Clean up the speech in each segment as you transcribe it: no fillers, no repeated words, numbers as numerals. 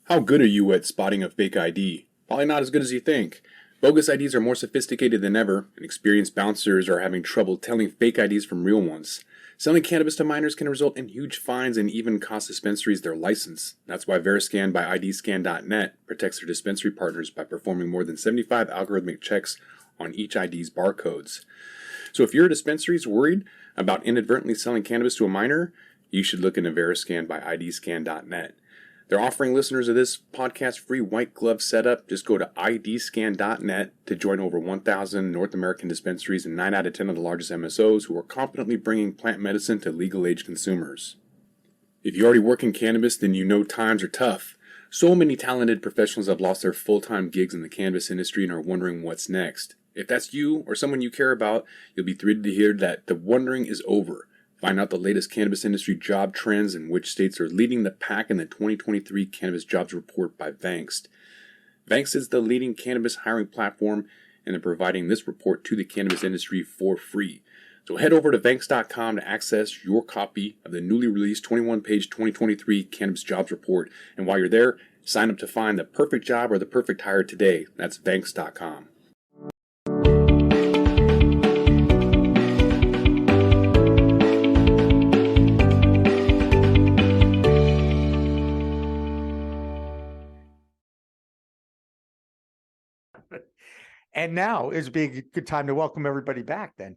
How good are you at spotting a fake ID? Probably not as good as you think. Bogus IDs are more sophisticated than ever, and experienced bouncers are having trouble telling fake IDs from real ones. Selling cannabis to minors can result in huge fines and even cost dispensaries their license. That's why Veriscan by IDscan.net protects their dispensary partners by performing more than 75 algorithmic checks on each ID's barcodes. So if your dispensary is worried about inadvertently selling cannabis to a minor, you should look into Veriscan by IDscan.net. They're offering listeners of this podcast free white glove setup. Just go to idscan.net to join over 1,000 North American dispensaries and 9 out of 10 of the largest MSOs who are competently bringing plant medicine to legal age consumers. If you already work in cannabis, then you know times are tough. So many talented professionals have lost their full-time gigs in the cannabis industry and are wondering what's next. If that's you or someone you care about, you'll be thrilled to hear that the wondering is over. Find out the latest cannabis industry job trends and which states are leading the pack in the 2023 Cannabis Jobs Report by Vankst. Vankst is the leading cannabis hiring platform, and they're providing this report to the cannabis industry for free. So head over to Vankst.com to access your copy of the newly released 21-page 2023 Cannabis Jobs Report. And while you're there, sign up to find the perfect job or the perfect hire today. That's Vankst.com. And now is a good time to welcome everybody back then.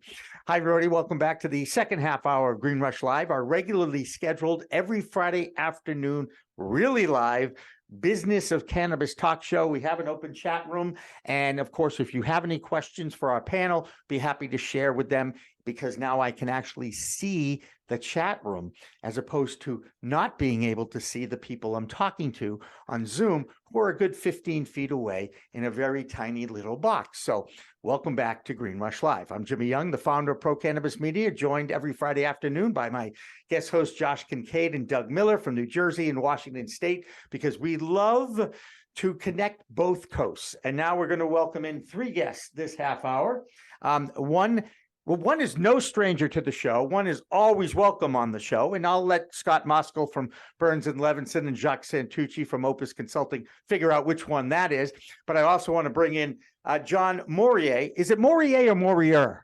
Hi, everybody. Welcome back to the second half hour of Green Rush Live, our regularly scheduled every Friday afternoon, really live business of cannabis talk show. We have an open chat room. And of course, if you have any questions for our panel, be happy to share with them, because now I can actually see the chat room as opposed to not being able to see the people I'm talking to on Zoom, who are a good 15 feet away in a very tiny little box. So welcome back to Green Rush Live. I'm Jimmy Young, the founder of Pro Cannabis Media, joined every Friday afternoon by my guest hosts, Josh Kincaid and Doug Miller from New Jersey and Washington State, because we love to connect both coasts. And now we're going to welcome in three guests this half hour. One is no stranger to the show. One is always welcome on the show. And I'll let Scott Moskal from Burns and Levinson and Jacques Santucci from Opus Consulting figure out which one that is. But I also want to bring in John Morier. Is it Morier or Morier?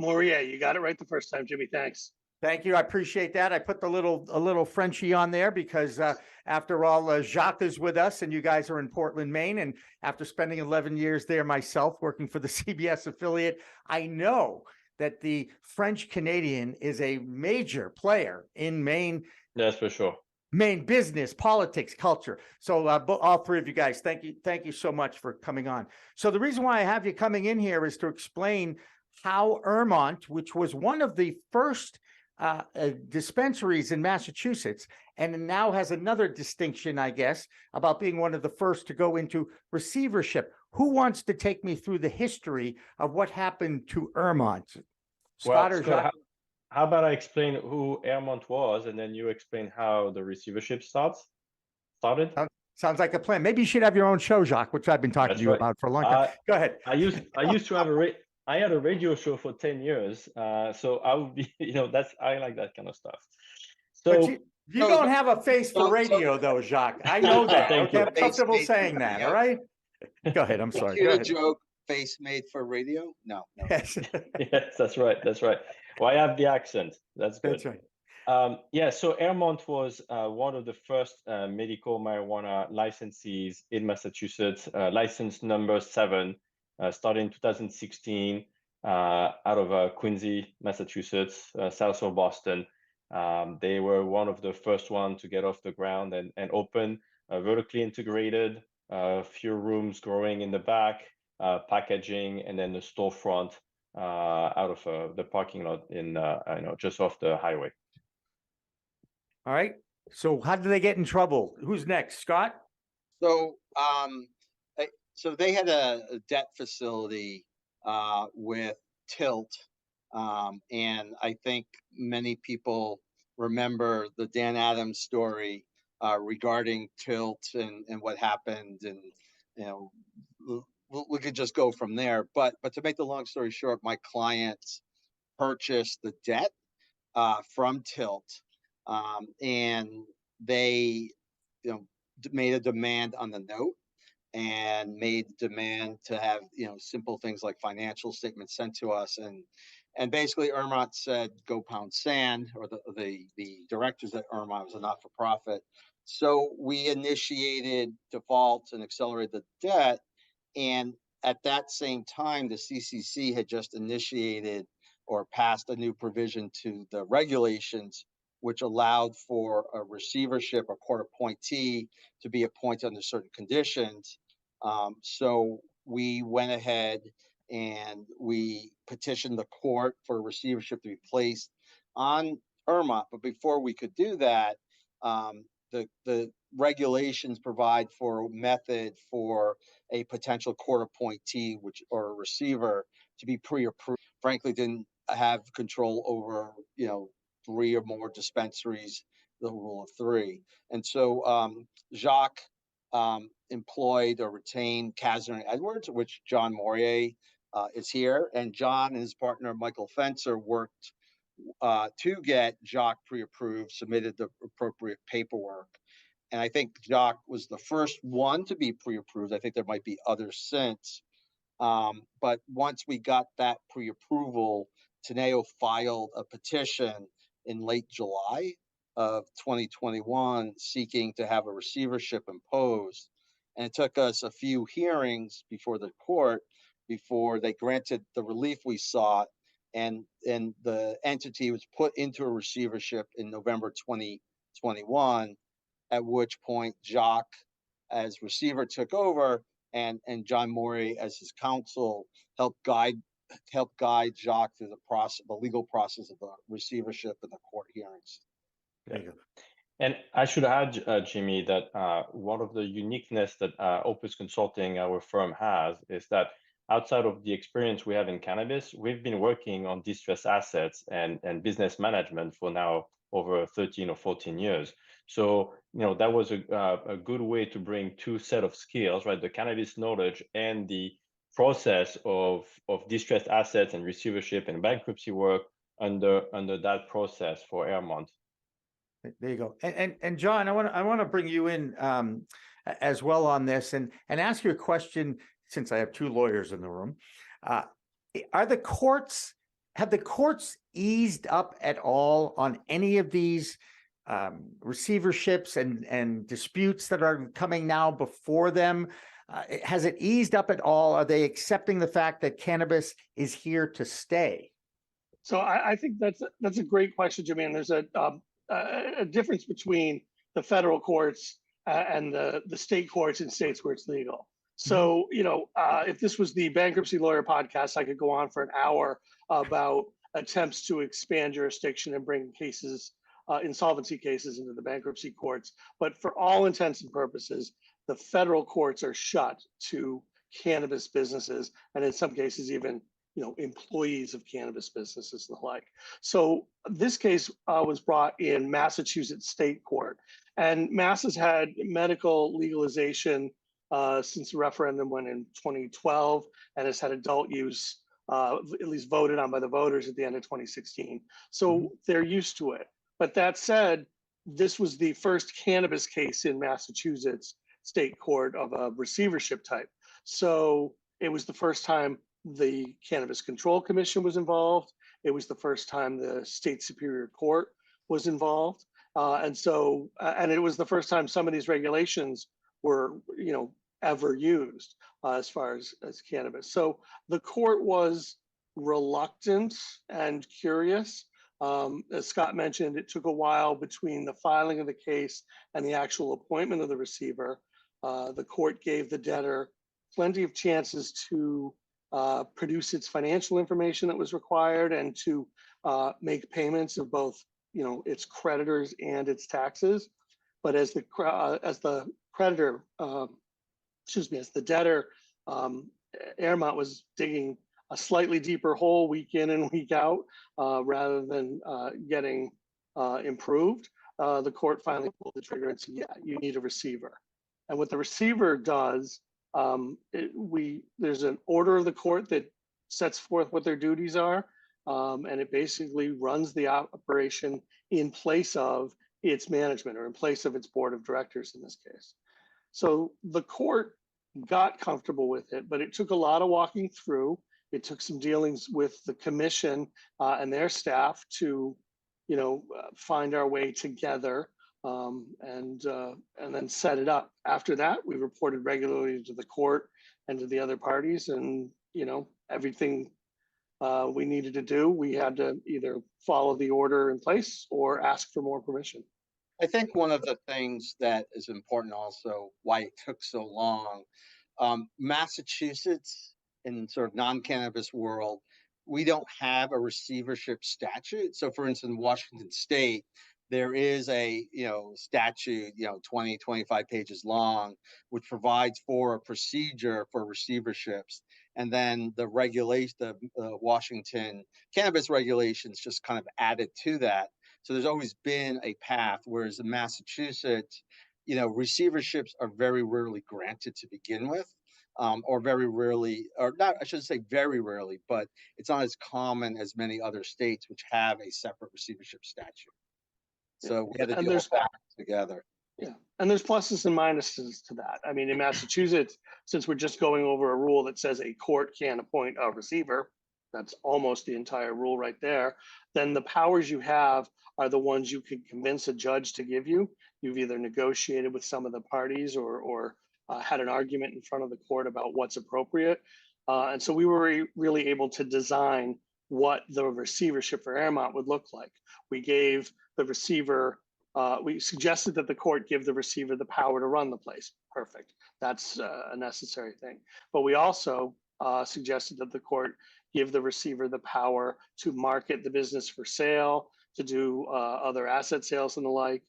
Morier, you got it right the first time, Jimmy. Thanks. Thank you. I appreciate that. I put a little Frenchie on there because after all, Jacques is with us and you guys are in Portland, Maine. And after spending 11 years there myself, working for the CBS affiliate, I know that the French Canadian is a major player in Maine. That's for sure. Maine business, politics, culture. So all three of you guys, thank you so much for coming on. So the reason why I have you coming in here is to explain how Ermont, which was one of the first dispensaries in Massachusetts, and now has another distinction, I guess, about being one of the first to go into receivership. Who wants to take me through the history of what happened to Ermont? Scott or Jacques? How about I explain who Ermont was, and then you explain how the receivership started? Sounds like a plan. Maybe you should have your own show, Jacques, which I've been talking to you about for a long time. Go ahead. I used to have I had a radio show for 10 years. So I would be, I like that kind of stuff. So but you don't have a face for radio though, Jacques. I know that. Okay, I'm comfortable saying that. All right. Go ahead. I'm sorry. Go ahead. Joke. Face made for radio? No. Yes. Yes, that's right. Well, I have the accent. That's good. That's right. So Ermont was one of the first medical marijuana licensees in Massachusetts, license number 7, started in 2016 out of Quincy, Massachusetts, south of Boston. They were one of the first ones to get off the ground and open, vertically integrated, a few rooms growing in the back, packaging, and then the storefront out of the parking lot in just off the highway. All right. So how did they get in trouble? Who's next, Scott? So so they had a debt facility with Tilt, and I think many people remember the Dan Adams story regarding Tilt and what happened, and we could just go from there. But to make the long story short, my clients purchased the debt from Tilt, and they made a demand on the note and made demand to have, simple things like financial statements sent to us. And basically Irmont said, go pound sand, or the directors at Irmont, was a not-for-profit. So we initiated defaults and accelerated the debt. And at that same time, the CCC had just initiated or passed a new provision to the regulations, which allowed for a receivership or court appointee to be appointed under certain conditions. So we went ahead and we petitioned the court for a receivership to be placed on Irmont. But before we could do that, the regulations provide for a method for a potential court appointee, or a receiver, to be pre-approved. Frankly, didn't have control over, 3 or more dispensaries, the rule of 3. And so Jacques employed or retained Kasner and Edwards, which John Morier is here. And John and his partner, Michael Fencer, worked to get Jacques pre-approved, submitted the appropriate paperwork. And I think Jacques was the first one to be pre-approved. I think there might be others since. But once we got that pre-approval, Teneo filed a petition in late July of 2021 seeking to have a receivership imposed. And it took us a few hearings before the court before they granted the relief we sought. And the entity was put into a receivership in November 2021, at which point Jacques, as receiver, took over, and John Morey, as his counsel, helped guide Jacques through the legal process of the receivership and the court hearings. There you go. And I should add, Jimmy, that one of the uniqueness that Opus Consulting, our firm, has is that outside of the experience we have in cannabis, we've been working on distressed assets and business management for now over 13 or 14 years. So, that was a good way to bring two set of skills, right? The cannabis knowledge and the process of distressed assets and receivership and bankruptcy work under that process for Irmont. There you go. And John, I want to bring you in as well on this and ask you a question, since I have two lawyers in the room. Have the courts eased up at all on any of these receiverships and disputes that are coming now before them? Has it eased up at all? Are they accepting the fact that cannabis is here to stay? So I think that's a great question, Jimmy. And there's a difference between the federal courts and the state courts in states where it's legal. So, if this was the bankruptcy lawyer podcast, I could go on for an hour about attempts to expand jurisdiction and bring cases, insolvency cases, into the bankruptcy courts. But for all intents and purposes, the federal courts are shut to cannabis businesses, and in some cases even employees of cannabis businesses and the like. So this case was brought in Massachusetts State Court, and Mass has had medical legalization since the referendum went in 2012, and has had adult use at least voted on by the voters at the end of 2016. So they're used to it. But that said, this was the first cannabis case in Massachusetts State Court of a receivership type. So it was the first time the Cannabis Control Commission was involved. It was the first time the State Superior Court was involved. And it was the first time some of these regulations were, ever used as far as cannabis. So the court was reluctant and curious. As Scott mentioned, it took a while between the filing of the case and the actual appointment of the receiver. The court gave the debtor plenty of chances to produce its financial information that was required and to make payments of both, its creditors and its taxes. But as the debtor, Irmont was digging a slightly deeper hole week in and week out rather than getting improved. The court finally pulled the trigger and said, yeah, you need a receiver. And what the receiver does, there's an order of the court that sets forth what their duties are, and it basically runs the operation in place of its management, or in place of its board of directors in this case. So the court got comfortable with it, but it took a lot of walking through. It took some dealings with the commission and their staff to, find our way together, and then set it up. After that, we reported regularly to the court and to the other parties, and everything we needed to do, we had to either follow the order in place or ask for more permission. I think one of the things that is important also, why it took so long, Massachusetts in sort of non-cannabis world, we don't have a receivership statute. So for instance, Washington State, there is a, statute, 20, 25 pages long, which provides for a procedure for receiverships. And then the regulation, the Washington cannabis regulations just kind of added to that. So there's always been a path, whereas in Massachusetts, receiverships are very rarely granted to begin with, or very rarely, or not, I shouldn't say very rarely, but it's not as common as many other states which have a separate receivership statute. So we had to deal with that together. Yeah, and there's pluses and minuses to that. I mean, in Massachusetts, since we're just going over a rule that says a court can appoint a receiver, that's almost the entire rule right there, then the powers you have are the ones you can convince a judge to give you. You've either negotiated with some of the parties or had an argument in front of the court about what's appropriate. And so we were really able to design what the receivership for Airmont would look like. We gave the receiver, we suggested that the court give the receiver the power to run the place. Perfect. That's a necessary thing. But we also suggested that the court give the receiver the power to market the business for sale, to do other asset sales and the like.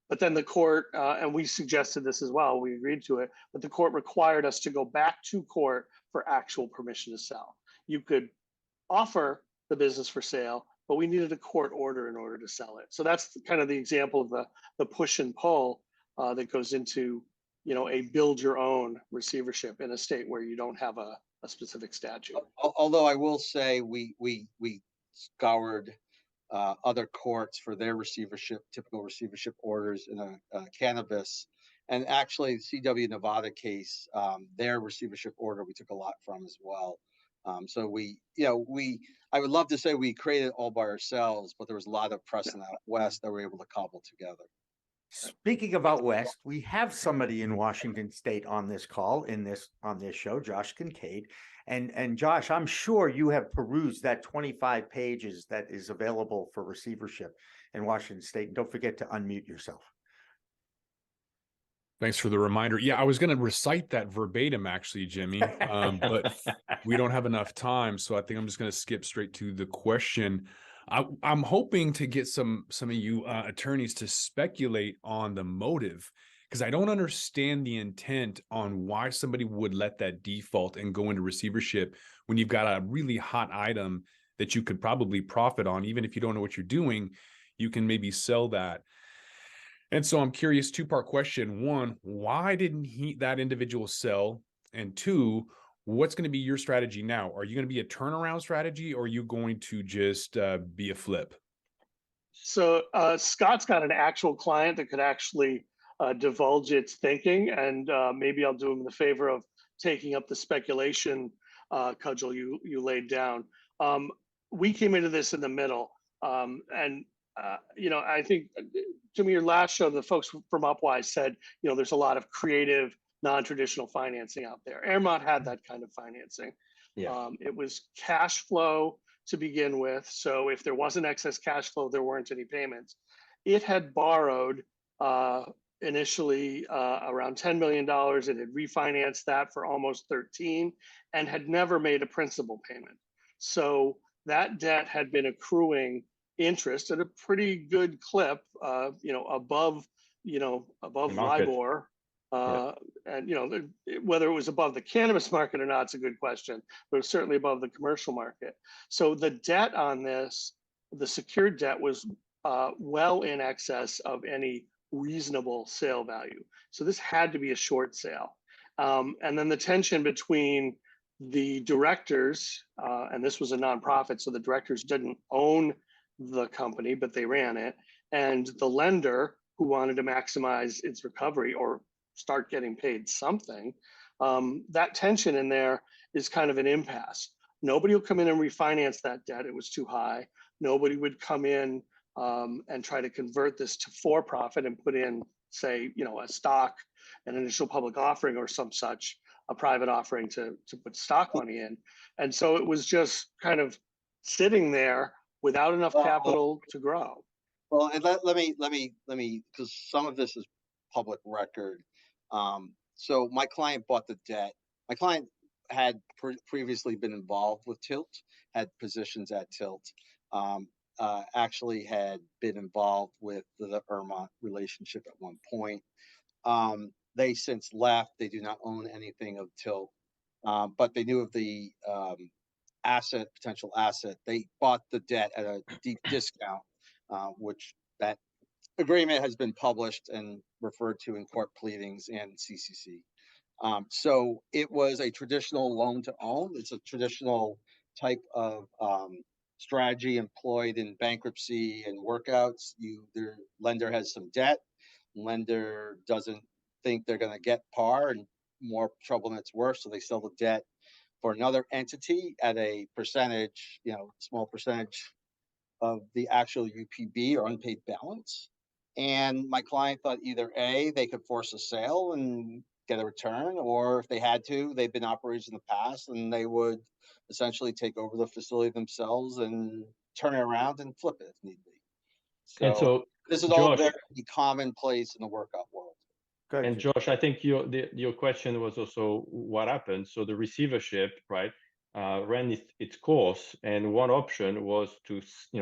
But then the court, and we suggested this as well, we agreed to it, but the court required us to go back to court for actual permission to sell. You could offer the business for sale, but we needed a court order in order to sell it. So that's kind of the example of the push and pull that goes into, a build your own receivership in a state where you don't have a specific statute. Although I will say we scoured other courts for their receivership, typical receivership orders in a cannabis, and actually CW Nevada case, their receivership order we took a lot from as well. So I would love to say we created it all by ourselves, but there was a lot of precedent out west that we were able to cobble together. Speaking of out west, we have somebody in Washington State on this call on this show, Josh Kincaid. And Josh, I'm sure you have perused that 25 pages that is available for receivership in Washington State. And don't forget to unmute yourself. Thanks for the reminder. Yeah, I was going to recite that verbatim, actually, Jimmy, but we don't have enough time, so I think I'm just going to skip straight to the question. I'm hoping to get some of you attorneys to speculate on the motive, because I don't understand the intent on why somebody would let that default and go into receivership when you've got a really hot item that you could probably profit on. Even if you don't know what you're doing, you can maybe sell that. And so I'm curious, two-part question. One, why didn't that individual sell? And two, what's going to be your strategy now? Are you going to be a turnaround strategy, or are you going to just be a flip? So Scott's got an actual client that could actually divulge its thinking, and maybe I'll do him the favor of taking up the speculation cudgel you laid down. We came into this in the middle, and I think, Jimmy, your last show, the folks from Upwise said, there's a lot of creative, non-traditional financing out there. Airmont had that kind of financing. Yeah. It was cash flow to begin with. So if there wasn't excess cash flow, there weren't any payments. It had borrowed initially around $10 million. It had refinanced that for almost 13 and had never made a principal payment. So that debt had been accruing interest at a pretty good clip, above LIBOR. And whether it was above the cannabis market or not, it's a good question, but it was certainly above the commercial market. So the debt on this, the secured debt, was well in excess of any reasonable sale value. So this had to be a short sale. And then the tension between the directors, and this was a nonprofit, so the directors didn't own the company, but they ran it, and the lender, who wanted to maximize its recovery, or start getting paid something. That tension in there is kind of an impasse. Nobody will come in and refinance that debt. It was too high. Nobody would come in and try to convert this to for-profit and put in, say, a stock, an initial public offering or some such, a private offering to put stock money in. And so it was just kind of sitting there without enough capital to grow. Well, and let me, because some of this is public record. So my client bought the debt. My client had previously been involved with Tilt, had positions at Tilt, actually had been involved with the Irma relationship at one point. They since left. They do not own anything of Tilt, but they knew of the potential asset. They bought the debt at a deep discount, which that agreement has been published and referred to in court pleadings and CCC. So it was a traditional loan to own. It's a traditional type of strategy employed in bankruptcy and workouts. The lender has some debt. Lender doesn't think they're going to get par and more trouble than it's worth, so they sell the debt for another entity at a percentage, small percentage of the actual UPB or unpaid balance. And my client thought either A, they could force a sale and get a return, or if they had to, they've been operators in the past and they would essentially take over the facility themselves and turn it around and flip it if need be. And so this is all Josh, very commonplace in the workout world. and Josh, I think your question was also what happened. So the receivership, right, ran its course, and one option was to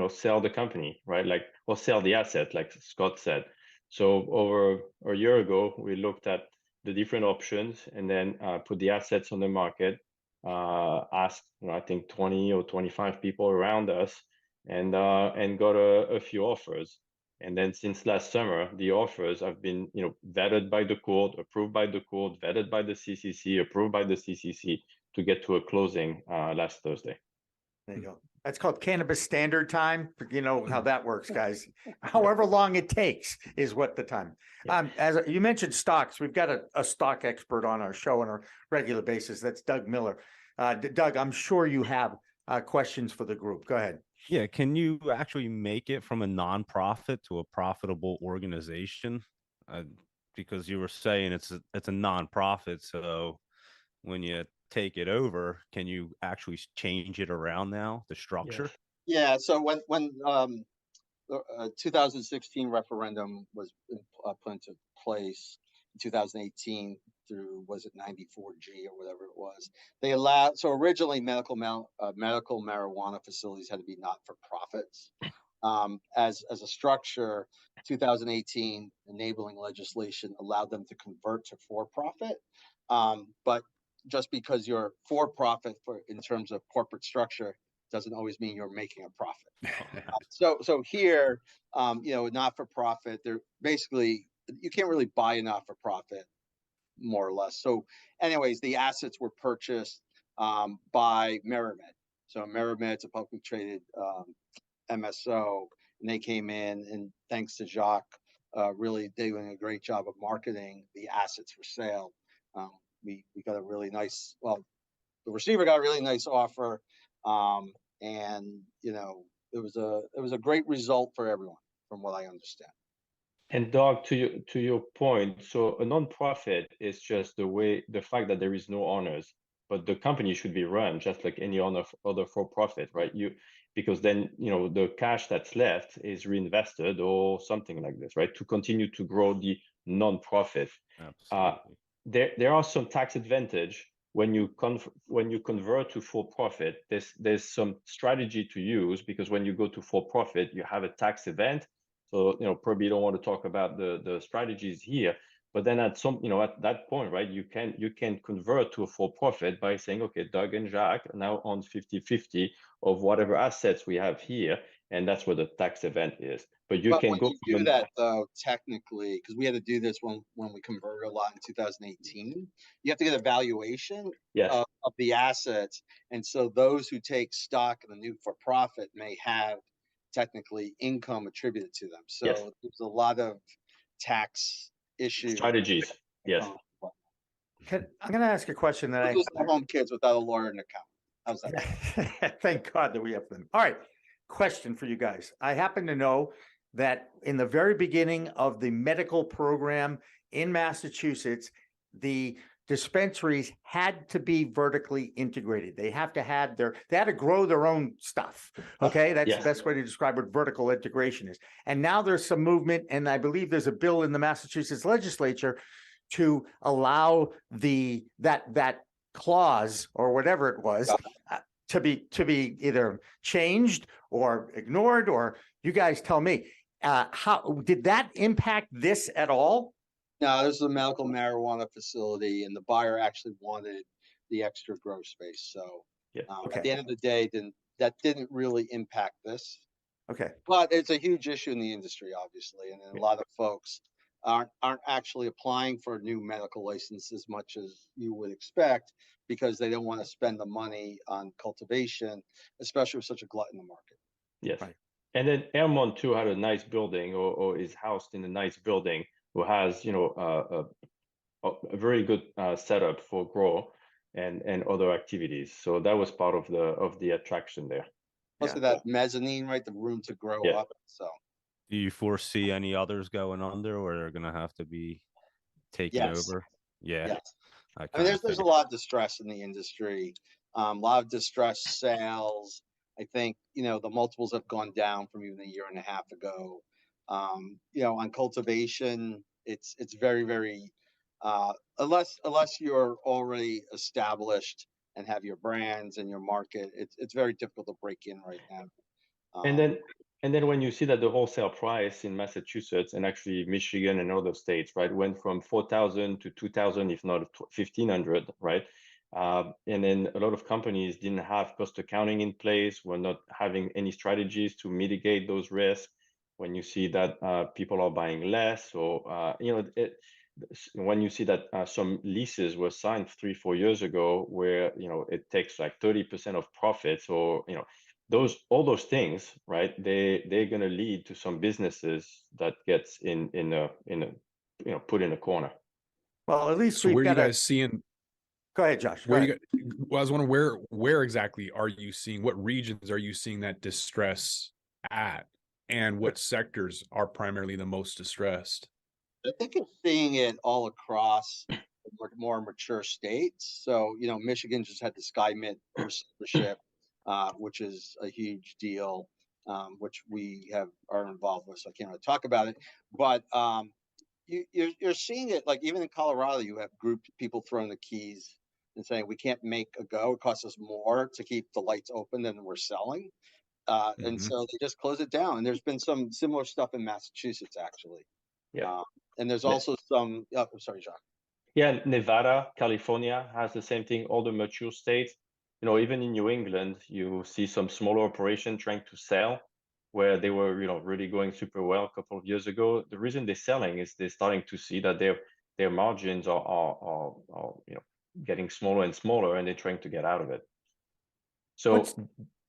sell the company, right, or sell the asset, like Scott said. So over a year ago, we looked at the different options and then put the assets on the market. Asked, I think 20 or 25 people around us, and got a few offers. And then since last summer, the offers have been, vetted by the court, approved by the court, vetted by the CCC, approved by the CCC to get to a closing last Thursday. There you go. That's called Cannabis Standard Time. You know how that works, guys. However long it takes is what the time. As you mentioned stocks, we've got a stock expert on our show on a regular basis. That's Doug Miller. Doug, I'm sure you have questions for the group. Go ahead. Yeah, can you actually make it from a nonprofit to a profitable organization? Because you were saying it's a nonprofit, so when you take it over, can you actually change it around now, the structure? Yeah. So when the 2016 referendum was put into place in 2018 through, was it 94G or whatever it was, they allowed, so originally medical marijuana facilities had to be not-for-profits. As a structure, 2018 enabling legislation allowed them to convert to for-profit. But just because you're for-profit in terms of corporate structure doesn't always mean you're making a profit. So here, not-for-profit, they're basically, you can't really buy a not-for-profit, more or less. So anyways, the assets were purchased by Meramed. So Meramed's a publicly traded MSO, and they came in, and thanks to Jacques, really doing a great job of marketing the assets for sale. We got a really nice, the receiver got a really nice offer, and it was a great result for everyone, from what I understand. And Doug, to your point, so a nonprofit is just the fact that there is no owners, but the company should be run just like any other for-profit, right? Because then the cash that's left is reinvested or something like this, right? To continue to grow the nonprofit. Absolutely. There are some tax advantage when you convert to for-profit. There's some strategy to use, because when you go to for-profit, you have a tax event. So probably don't want to talk about the strategies here, but then at that point, right, you can convert to a for-profit by saying, okay, Doug and Jacques now own 50-50 of whatever assets we have here, and that's what the tax event is. But you can go do that though, technically, because we had to do this when we converted a lot in 2018. You have to get a valuation of the assets, and so those who take stock in the new for-profit may have technically income attributed to them. So there's a lot of tax issues. strategies. Yes. I'm going to ask a question that We'll just have home kids without a lawyer and account. How's that? Thank God that we have them. All right. Question for you guys. I happen to know that in the very beginning of the medical program in Massachusetts, the dispensaries had to be vertically integrated. They had to grow their own stuff. Okay. That's Yes. the best way to describe what vertical integration is. And now there's some movement, and I believe there's a bill in the Massachusetts legislature to allow that clause or whatever it was to be either changed or ignored, or you guys tell me. How did that impact this at all? No, this is a medical marijuana facility, and the buyer actually wanted the extra grow space. So Okay. at the end of the day, that didn't really impact this. Okay. But it's a huge issue in the industry, obviously, and a lot of folks aren't actually applying for a new medical license as much as you would expect, because they don't want to spend the money on cultivation, especially with such a glut in the market. Yes. Right. And then Airmont too had a nice building, or is housed in a nice building, who has, you know, a very good setup for grow and other activities. So that was part of the attraction there. Plus of that mezzanine, right, the room to grow Yeah. up. So Do you foresee any others going under, or they're going to have to be taken Yes. over? Yeah. yes, I I mean, kinda there's a figured. lot of distress in the industry, a lot of distressed sales. I think, you know, the multiples have gone down from even a year and a half ago. You know, on cultivation, it's very, very unless you're already established and have your brands and your market, it's very difficult to break in right now. And Um, then when you see that the wholesale price in Massachusetts and actually Michigan and other states, right, went from 4,000 to 2,000, if not 1,500, right? And then a lot of companies didn't have cost accounting in place, were not having any strategies to mitigate those risks. When you see that people are buying less, or you know, when you see that some leases were signed 3-4 years ago, where, you know, it takes like 30% of profits, or, you know, all those things, right, they're going to lead to some businesses that gets in a you know, put in a corner. Well, at least So we've where are you got guys seeing? Go ahead, Josh. Go Where ahead. you got? Well, I was wondering where exactly are you seeing? What regions are you seeing that distress at, and what sectors are primarily the most distressed? I think you're seeing it all across the more mature states. So, you know, Michigan just had the SkyMint receivership, which is a huge deal, which we are involved with. So I can't really talk about it. But you're seeing it, like even in Colorado, you have people throwing the keys and saying we can't make a go. It costs us more to keep the lights open than we're selling. And Mhm. so they just close it down. And there's been some similar stuff in Massachusetts, actually. Yeah. And there's Ne- also some, oh, I'm sorry, John. Yeah, Nevada, California has the same thing. All the mature states, you know, even in New England, you see some smaller operation trying to sell, where they were, you know, really going super well a couple of years ago. The reason they're selling is they're starting to see that their margins are you know, getting smaller and smaller, and they're trying to get out of it. So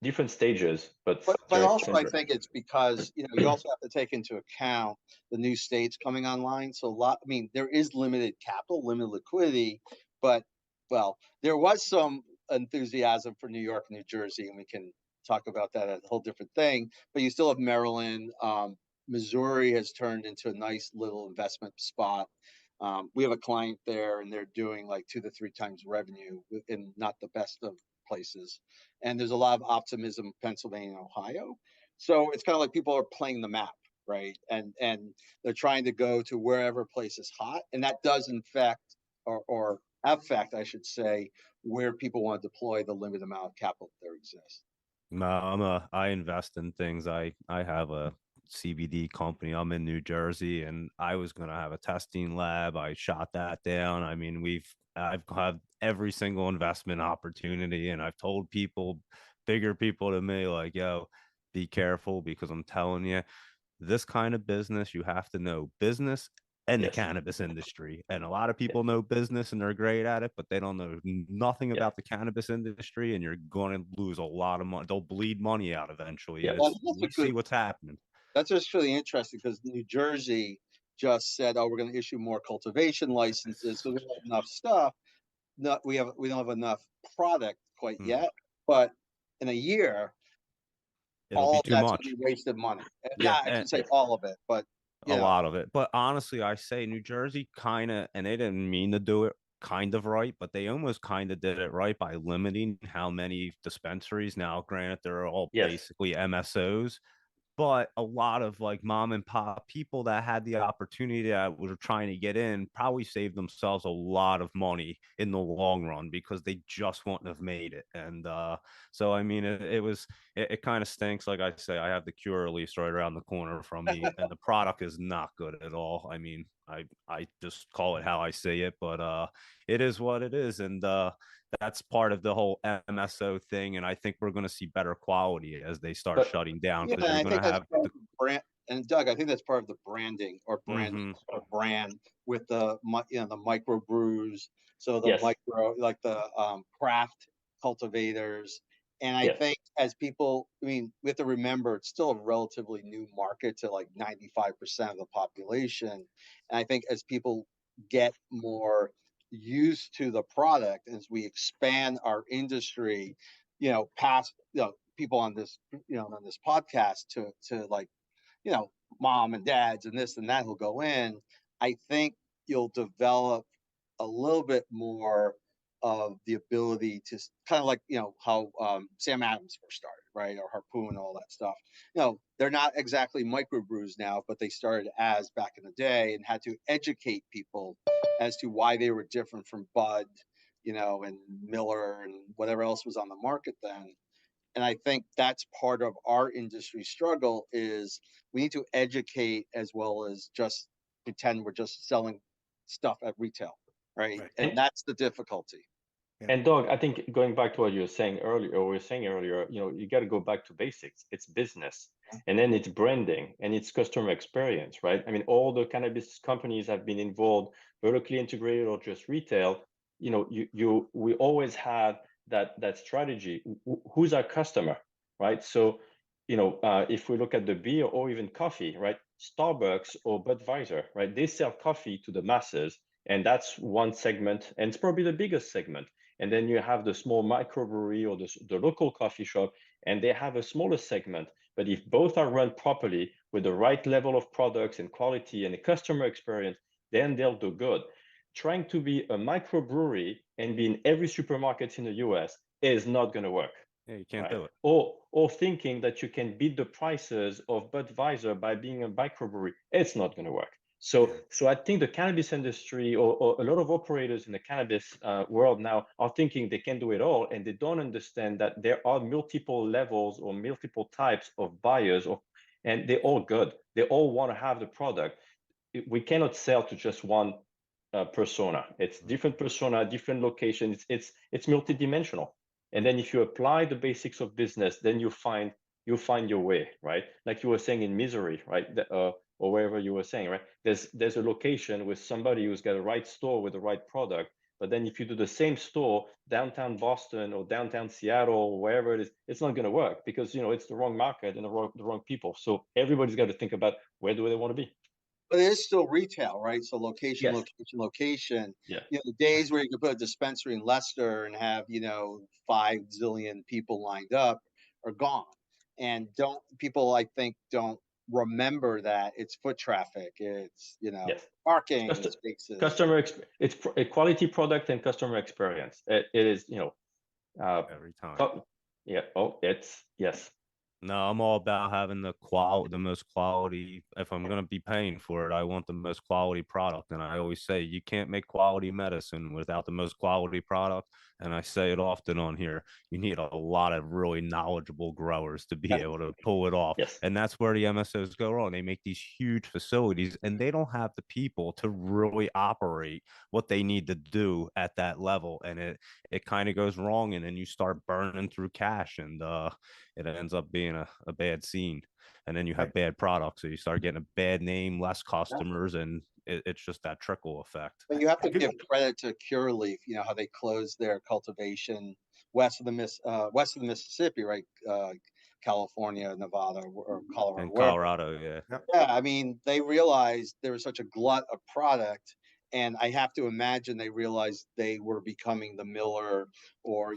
different stages, but But very also, I similar. think it's because, you know, you also have to take into account the new states coming online. So I mean, there is limited capital, limited liquidity, but well, there was some enthusiasm for New York and New Jersey, and we can talk about that as a whole different thing. But you still have Maryland. Missouri has turned into a nice little investment spot. We have a client there, and they're doing like 2 to 3 times revenue in not the best of places. And there's a lot of optimism in Pennsylvania and Ohio. So it's kind of like people are playing the map, right? And they're trying to go to wherever place is hot, and that does in fact or affect, I should say, where people want to deploy the limited amount of capital that there exists. No, I invest in things. I have a CBD company. I'm in New Jersey, and I was going to have a testing lab. I shot that down. I mean, I've had every single investment opportunity, and I've told people, bigger people to me, like, yo, be careful, because I'm telling you, this kind of business, you have to know business and the Yes. cannabis industry. And a lot of people know business and they're great at it, but they don't know nothing Yeah. about the cannabis industry, and you're going to lose a lot of money. They'll bleed money out eventually. Yeah. We see what's happening. That's just really interesting because New Jersey just said, "Oh, we're going to issue more cultivation licenses, so we don't have enough stuff." No, we don't have enough product quite yet, but in a year, It'll all be of too that's going to much. be wasted money. Yeah, Not, I and shouldn't say all of it, but a lot of it. But honestly, I say New Jersey kind of, and they didn't mean to do it kind of right, but they almost kind of did it right by limiting how many dispensaries. Now, granted, they're all Yes. basically MSOs, but a lot of like mom and pop people that had the opportunity that were trying to get in probably saved themselves a lot of money in the long run because they just wouldn't have made it. And so I mean it kind of stinks. Like I say, I have the cure release right around the corner from me, and the product is not good at all. I mean, I just call it how I say it, but it is what it is. And that's part of the whole MSO thing, and I think we're going to see better quality as they start But shutting down yeah, because you're I going to think that's have part the of the brand. And Doug, I think that's part of the branding or branding or brand with the the micro brews. So the yes, micro, like the craft cultivators. And I yes, think as people, I mean, we have to remember it's still a relatively new market to like 95% of the population. And I think as people get more used to the product, as we expand our industry, past, people on this, on this podcast to like, mom and dads and this and that who'll go in, I think you'll develop a little bit more of the ability to kind of like, how Sam Adams first started, right? Or Harpoon and all that stuff. They're not exactly microbrews now, but they started as back in the day and had to educate people as to why they were different from Bud, and Miller and whatever else was on the market then. And I think that's part of our industry struggle is we need to educate as well as just pretend we're just selling stuff at retail, right? Right. And and that's the difficulty. and Doug, I think going back to what you were saying earlier, or we were saying earlier, you got to go back to basics. It's business, and then it's branding, and it's customer experience, right? I mean, all the cannabis companies have been involved, vertically integrated or just retail. We always had that strategy. Who's our customer, right? So, if we look at the beer or even coffee, right? Starbucks or Budweiser, right? They sell coffee to the masses, and that's one segment, and it's probably the biggest segment. And then you have the small microbrewery or the local coffee shop, and they have a smaller segment. But if both are run properly with the right level of products and quality and the customer experience, then they'll do good. Trying to be a microbrewery and be in every supermarket in the US is not going to work. yeah, you can't Right? do it. Or thinking that you can beat the prices of Budweiser by being a microbrewery, it's not going to work. So I think the cannabis industry or a lot of operators in the cannabis world now are thinking they can do it all, and they don't understand that there are multiple levels or multiple types of buyers, and they're all good. They all want to have the product. We cannot sell to just one persona. It's different persona, different locations. It's multidimensional. And then if you apply the basics of business, then you'll find your way, right? Like you were saying in Missouri, right? Or wherever you were saying, right? There's a location with somebody who's got a right store with the right product. But then if you do the same store downtown Boston or downtown Seattle or wherever it is, it's not going to work because it's the wrong market and the wrong people. So everybody's got to think about where do they want to be. But it is still retail, right? So location, Yes. location, location. Yeah. The days where you could put a dispensary in Leicester and have, 5 zillion people lined up are gone. And I think, don't remember that it's foot traffic, it's, Yes. parking Cust- spaces. it's a quality product and customer experience. It is, Every time. yeah. Oh, it's yes. No, I'm all about having the most quality. If I'm going to be paying for it, I want the most quality product. And I always say you can't make quality medicine without the most quality product. And I say it often on here. You need a lot of really knowledgeable growers to be Yeah. able to pull it off. Yes. And that's where the MSOs go wrong. They make these huge facilities and they don't have the people to really operate what they need to do at that level. And it kind of goes wrong. And then you start burning through cash, and it ends up being a bad scene. And then you have bad products. So you start getting a bad name, less customers, and it's just that trickle effect. But you have to give credit to Curaleaf, how they closed their cultivation west of the Mississippi, right? California, Nevada, or Colorado, In wherever. Colorado, yeah. Yeah, I mean, they realized there was such a glut of product, and I have to imagine they realized they were becoming the Miller or,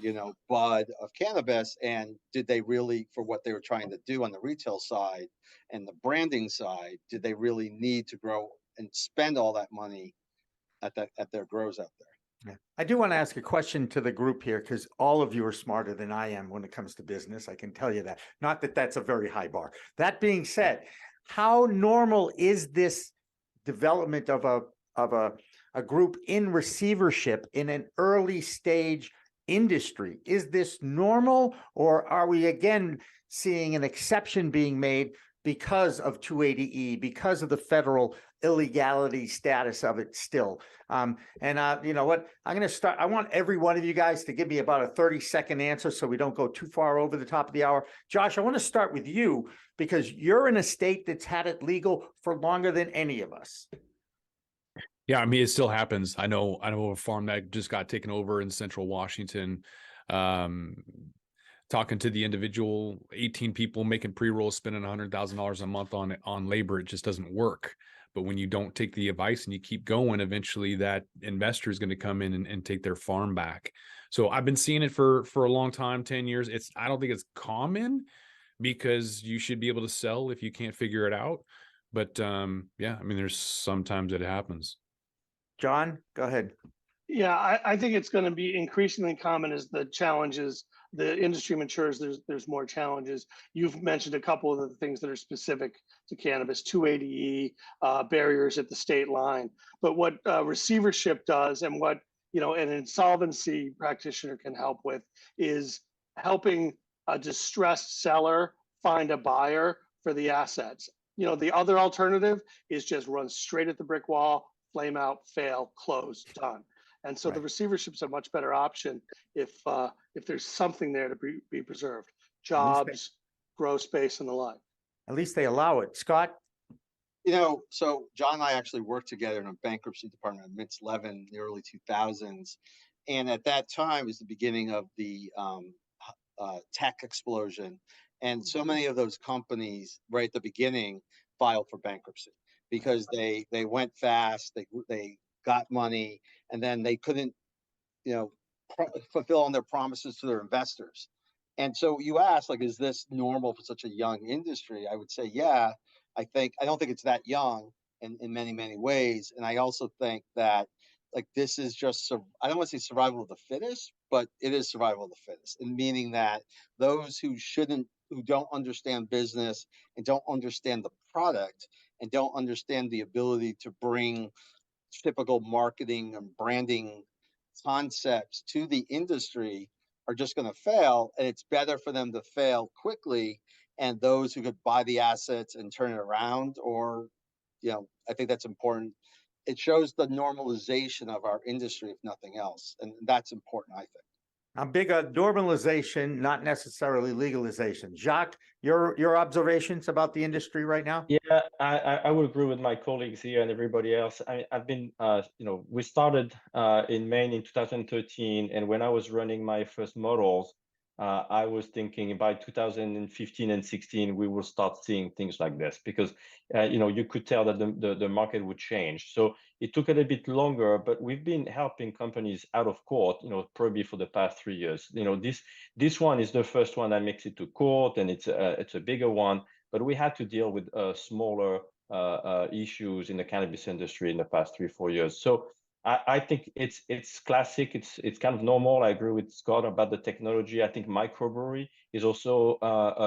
Bud of cannabis. And did they really, for what they were trying to do on the retail side and the branding side, did they really need to grow and spend all that money at their grows out there? Yeah. I do want to ask a question to the group here, because all of you are smarter than I am when it comes to business. I can tell you that. Not that that's a very high bar. That being said, how normal is this development of a group in receivership in an early stage industry? Is this normal, or are we again seeing an exception being made because of 280E, because of the federal illegality status of it still? You know what? I'm going to start. I want every one of you guys to give me about a 30-second answer so we don't go too far over the top of the hour. Josh, I want to start with you because you're in a state that's had it legal for longer than any of us. Yeah, I mean, it still happens. I know a farm that just got taken over in central Washington. Talking to the individual, 18 people making pre-rolls, spending $100,000 a month on labor, it just doesn't work. But when you don't take the advice and you keep going, eventually that investor is going to come in and take their farm back. So I've been seeing it for a long time, 10 years. I don't think it's common, because you should be able to sell if you can't figure it out. But yeah, I mean, there's sometimes it happens. John, go ahead. Yeah, I think it's going to be increasingly common as the challenges, the industry matures. There's more challenges. You've mentioned a couple of the things that are specific to cannabis, 280E, barriers at the state line. But what receivership does, and what an insolvency practitioner can help with, is helping a distressed seller find a buyer for the assets. The other alternative is just run straight at the brick wall, flame out, fail, close, done. And so the receivership's a much better option if there's something there to be preserved, jobs, grow space, and the like. At least they allow it. Scott? So John and I actually worked together in a bankruptcy department at Mintz Levin in the early 2000s. And at that time was the beginning of the tech explosion. And so many of those companies right at the beginning filed for bankruptcy because they went fast, they got money, and then they couldn't, fulfill on their promises to their investors. And so you ask, like, is this normal for such a young industry? I would say, yeah. I don't think it's that young in many, many ways. And I also think that, like, this is just, I don't want to say survival of the fittest, but it is survival of the fittest, and meaning that those who don't understand business and don't understand the product and don't understand the ability to bring typical marketing and branding concepts to the industry are just going to fail. And it's better for them to fail quickly, and those who could buy the assets and turn it around, or, I think that's important. It shows the normalization of our industry, if nothing else. And that's important, I think. I'm big on normalization, not necessarily legalization. Jacques, your observations about the industry right now? Yeah, I would agree with my colleagues here and everybody else. I've been, we started in Maine in 2013, and when I was running my first models, I was thinking by 2015 and 16, we will start seeing things like this because, you could tell that the market would change. So it took a little bit longer, but we've been helping companies out of court, probably for the past 3 years. This one is the first one that makes it to court, and it's a bigger one. But we had to deal with smaller issues in the cannabis industry in the past 3-4 years. So I think it's classic. It's kind of normal. I agree with Scott about the technology. I think microbrewery is also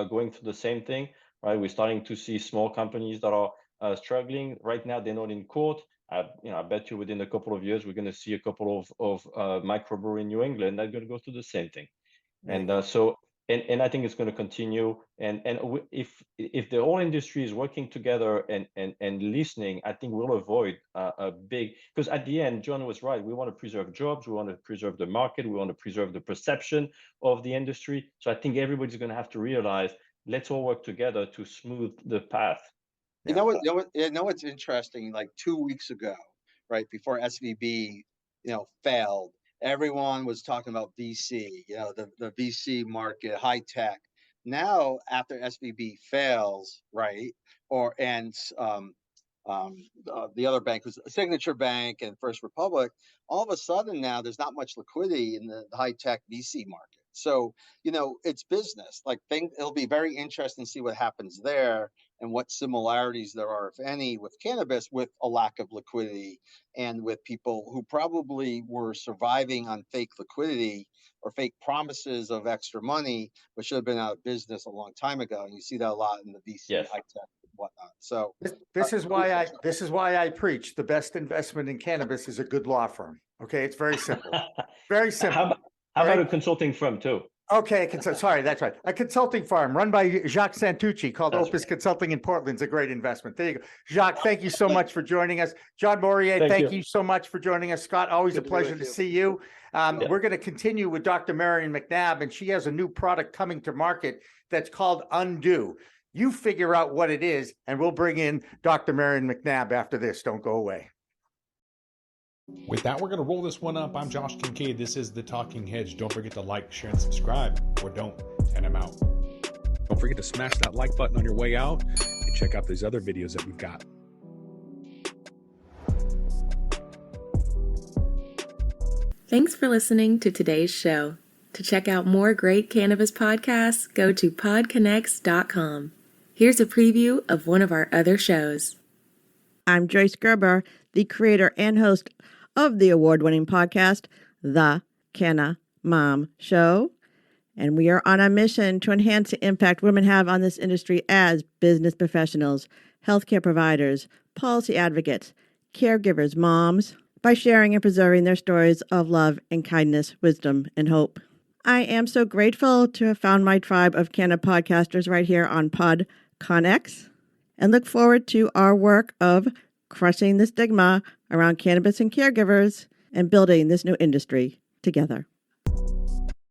going through the same thing, right? We're starting to see small companies that are struggling right now. They're not in court. I bet you within a couple of years we're going to see a couple of microbrewery in New England that are going to go through the same thing. And so. And I think it's going to continue. And if the whole industry is working together and listening, I think we'll avoid a big, because at the end, John was right. We want to preserve jobs. We want to preserve the market. We want to preserve the perception of the industry. So I think everybody's going to have to realize, let's all work together to smooth the path. You know what's interesting? Like 2 weeks ago, right before SVB, failed, everyone was talking about VC, the VC market, high tech. Now, after SVB fails, right, the other bank was Signature Bank and First Republic, all of a sudden now there's not much liquidity in the high tech VC market. So, it's business. It'll be very interesting to see what happens there and what similarities there are, if any, with cannabis, with a lack of liquidity and with people who probably were surviving on fake liquidity or fake promises of extra money, but should have been out of business a long time ago. And you see that a lot in the VC Yes. high tech and whatnot. So This is why I preach the best investment in cannabis is a good law firm. Okay, it's very simple. Very simple. How about right? a consulting firm too? Okay, sorry, that's right. A consulting firm run by Jacques Santucci called That's Opus Consulting in Portland is a great investment. There you go. Jacques, thank you so much for joining us. John Morier, thank you so much for joining us. Scott, always a Good to be pleasure with to you. see you. We're going to continue with Dr. Marion McNabb, and she has a new product coming to market that's called Undo. You figure out what it is, and we'll bring in Dr. Marion McNabb after this. Don't go away. With that, we're going to roll this one up. I'm Josh Kincaid. This is The Talking Hedge. Don't forget to like, share, and subscribe, or don't, and I'm out. Don't forget to smash that like button on your way out and check out these other videos that we've got. Thanks for listening to today's show. To check out more great cannabis podcasts, go to podconnects.com. Here's a preview of one of our other shows. I'm Joyce Gerber, the creator and host of the award-winning podcast, The Canna Mom Show. And we are on a mission to enhance the impact women have on this industry as business professionals, healthcare providers, policy advocates, caregivers, moms, by sharing and preserving their stories of love and kindness, wisdom, and hope. I am so grateful to have found my tribe of Canna podcasters right here on PodConX, and look forward to our work of crushing the stigma around cannabis and caregivers and building this new industry together.